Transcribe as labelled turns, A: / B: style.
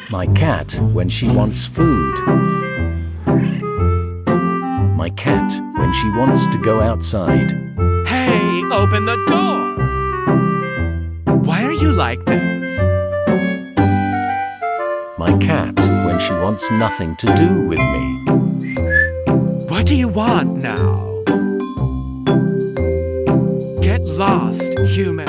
A: My cat when she wants food. My cat when she wants to go outside.
B: Hey, open the door! Why are you like this?
A: My cat when she wants nothing to do with me.
B: What do you want now? Get lost, human.